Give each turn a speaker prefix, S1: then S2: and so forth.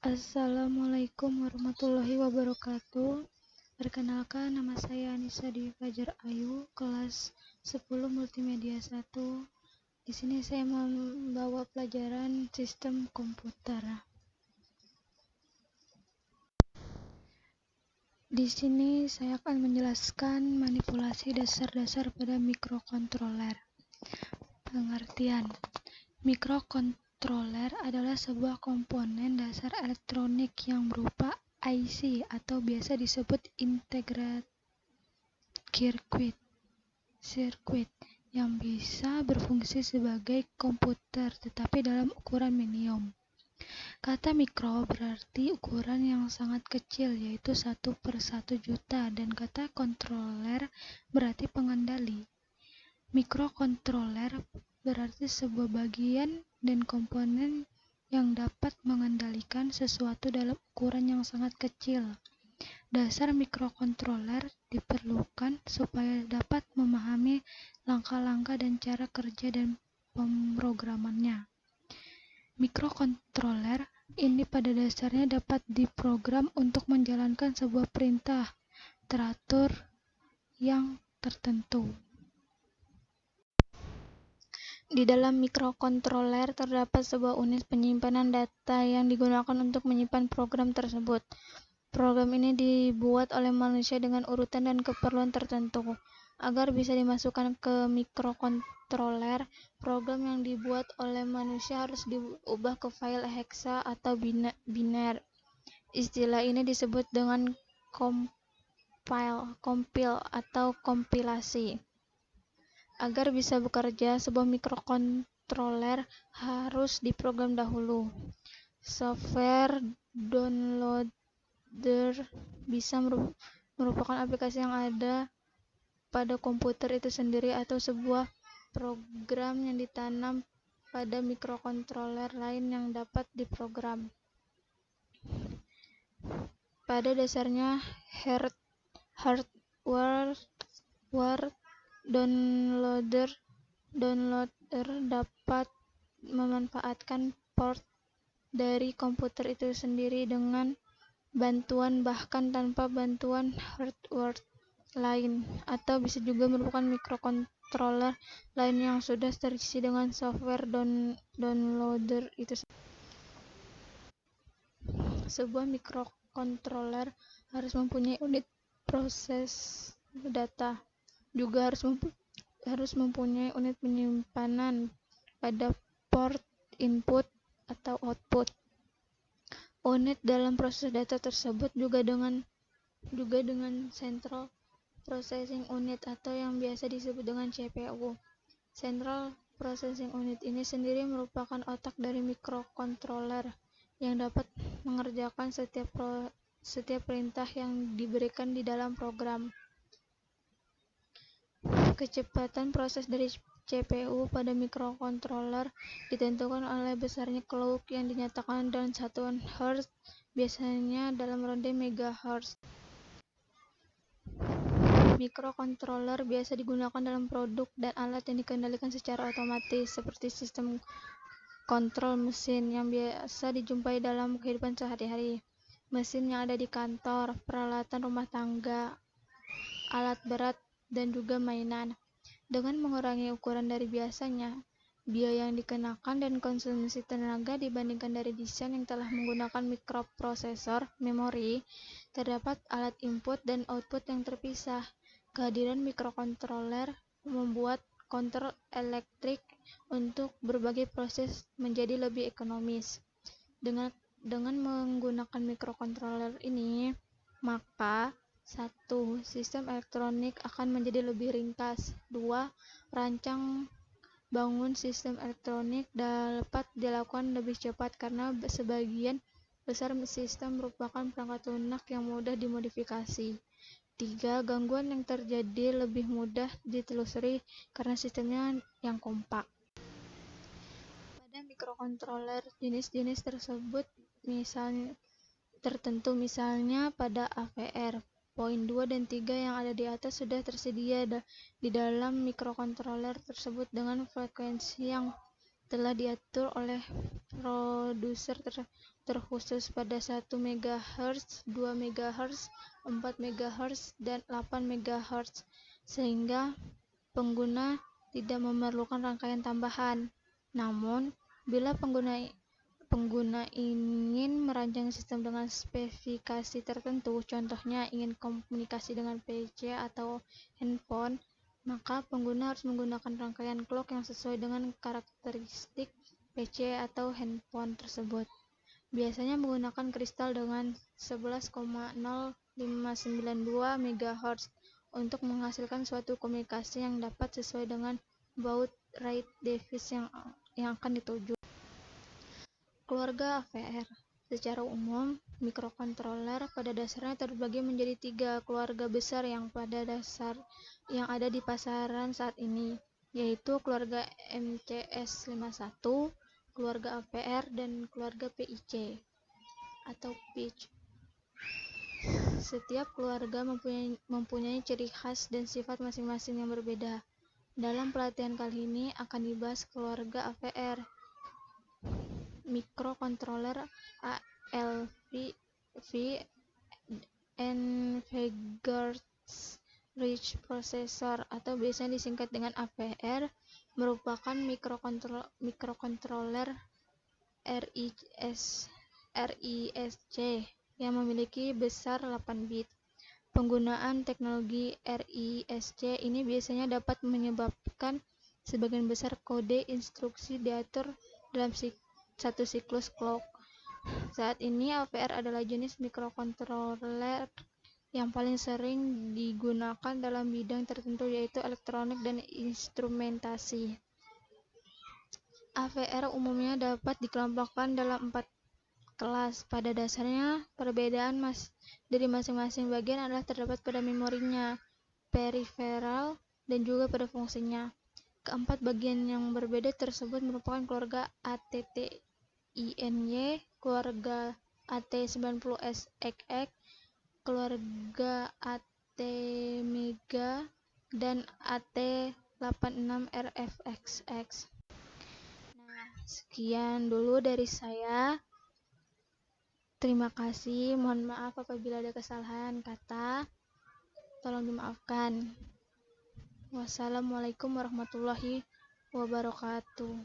S1: Assalamualaikum warahmatullahi wabarakatuh. Perkenalkan, nama saya Anissa Dwi Fajar Ayu, kelas 10 Multimedia 1. Di sini saya membawa pelajaran sistem komputer. Di sini saya akan menjelaskan manipulasi dasar-dasar pada mikrokontroler. Pengertian: mikrokontroler adalah sebuah komponen dasar elektronik yang berupa IC atau biasa disebut integrated circuit yang bisa berfungsi sebagai komputer tetapi dalam ukuran minimum. Kata mikro berarti ukuran yang sangat kecil, yaitu 1/1 juta, dan kata kontroler berarti pengendali. Mikrokontroler berarti sebuah bagian dan komponen yang dapat mengendalikan sesuatu dalam ukuran yang sangat kecil. Dasar mikrokontroler diperlukan supaya dapat memahami langkah-langkah dan cara kerja dan pemrogramannya. Mikrokontroler ini pada dasarnya dapat diprogram untuk menjalankan sebuah perintah teratur yang tertentu. Di dalam mikrokontroler terdapat sebuah unit penyimpanan data yang digunakan untuk menyimpan program tersebut. Program ini dibuat oleh manusia dengan urutan dan keperluan tertentu. Agar bisa dimasukkan ke mikrokontroler, program yang dibuat oleh manusia harus diubah ke file hexa atau biner. Istilah ini disebut dengan compile atau kompilasi. Agar bisa bekerja, sebuah mikrokontroler harus diprogram dahulu. Software downloader bisa merupakan aplikasi yang ada pada komputer itu sendiri atau sebuah program yang ditanam pada mikrokontroler lain yang dapat diprogram. Pada dasarnya, hardware downloader dapat memanfaatkan port dari komputer itu sendiri dengan bantuan bahkan tanpa bantuan hardware lain, atau bisa juga merupakan mikrokontroler lain yang sudah terisi dengan software downloader itu sendiri. Sebuah mikrokontroler harus mempunyai unit proses data, juga harus mempunyai unit penyimpanan pada port input atau output. Unit dalam proses data tersebut juga dengan Central Processing Unit atau yang biasa disebut dengan CPU. Central Processing Unit ini sendiri merupakan otak dari mikrokontroler yang dapat mengerjakan setiap perintah yang diberikan di dalam program. Kecepatan proses dari CPU pada mikrokontroler ditentukan oleh besarnya clock yang dinyatakan dalam satuan Hz, biasanya dalam ronde megahertz. Mikrokontroler biasa digunakan dalam produk dan alat yang dikendalikan secara otomatis, seperti sistem kontrol mesin yang biasa dijumpai dalam kehidupan sehari-hari, mesin yang ada di kantor, peralatan rumah tangga, alat berat, dan juga mainan. Dengan mengurangi ukuran dari biasanya, biaya yang dikenakan dan konsumsi tenaga dibandingkan dari desain yang telah menggunakan mikroprosesor, memori, terdapat alat input dan output yang terpisah. Kehadiran mikrokontroler membuat kontrol elektrik untuk berbagai proses menjadi lebih ekonomis. Dengan menggunakan mikrokontroler ini, maka 1. Sistem elektronik akan menjadi lebih ringkas. 2. Rancang bangun sistem elektronik dapat dilakukan lebih cepat karena sebagian besar sistem merupakan perangkat lunak yang mudah dimodifikasi. 3. Gangguan yang terjadi lebih mudah ditelusuri karena sistemnya yang kompak. Pada mikrokontroler, jenis-jenis tersebut misalnya pada AVR. Poin 2 dan 3 yang ada di atas sudah tersedia di dalam mikrokontroler tersebut dengan frekuensi yang telah diatur oleh produser terkhusus pada 1 MHz, 2 MHz, 4 MHz, dan 8 MHz, sehingga pengguna tidak memerlukan rangkaian tambahan. Namun, bila pengguna ingin merancang sistem dengan spesifikasi tertentu, contohnya ingin komunikasi dengan PC atau handphone, maka pengguna harus menggunakan rangkaian clock yang sesuai dengan karakteristik PC atau handphone tersebut. Biasanya menggunakan kristal dengan 11,0592 MHz untuk menghasilkan suatu komunikasi yang dapat sesuai dengan baud rate device yang akan dituju. Keluarga AVR. Secara umum, mikrokontroler pada dasarnya terbagi menjadi 3 keluarga besar yang ada di pasaran saat ini, yaitu keluarga MCS51, keluarga AVR, dan keluarga PIC atau pitch. Setiap keluarga mempunyai ciri khas dan sifat masing-masing yang berbeda. Dalam pelatihan kali ini akan dibahas keluarga AVR, mikrokontroler ALV Enveloped Rich Processor atau biasanya disingkat dengan AVR, merupakan mikrokontroler RISC yang memiliki besar 8 bit. Penggunaan teknologi RISC ini biasanya dapat menyebabkan sebagian besar kode instruksi diatur dalam satu siklus clock. Saat ini AVR adalah jenis mikrokontroler yang paling sering digunakan dalam bidang tertentu, yaitu elektronik dan instrumentasi. AVR umumnya dapat dikelompokkan dalam 4 kelas. Pada dasarnya, perbedaan dari masing-masing bagian adalah terdapat pada memorinya, periferal, dan juga pada fungsinya. Keempat bagian yang berbeda tersebut merupakan keluarga ATTINY, keluarga AT90XX, keluarga ATmega, dan AT86RFXX. Nah, sekian dulu dari saya. Terima kasih, mohon maaf apabila ada kesalahan kata, tolong dimaafkan. Wassalamualaikum warahmatullahi wabarakatuh.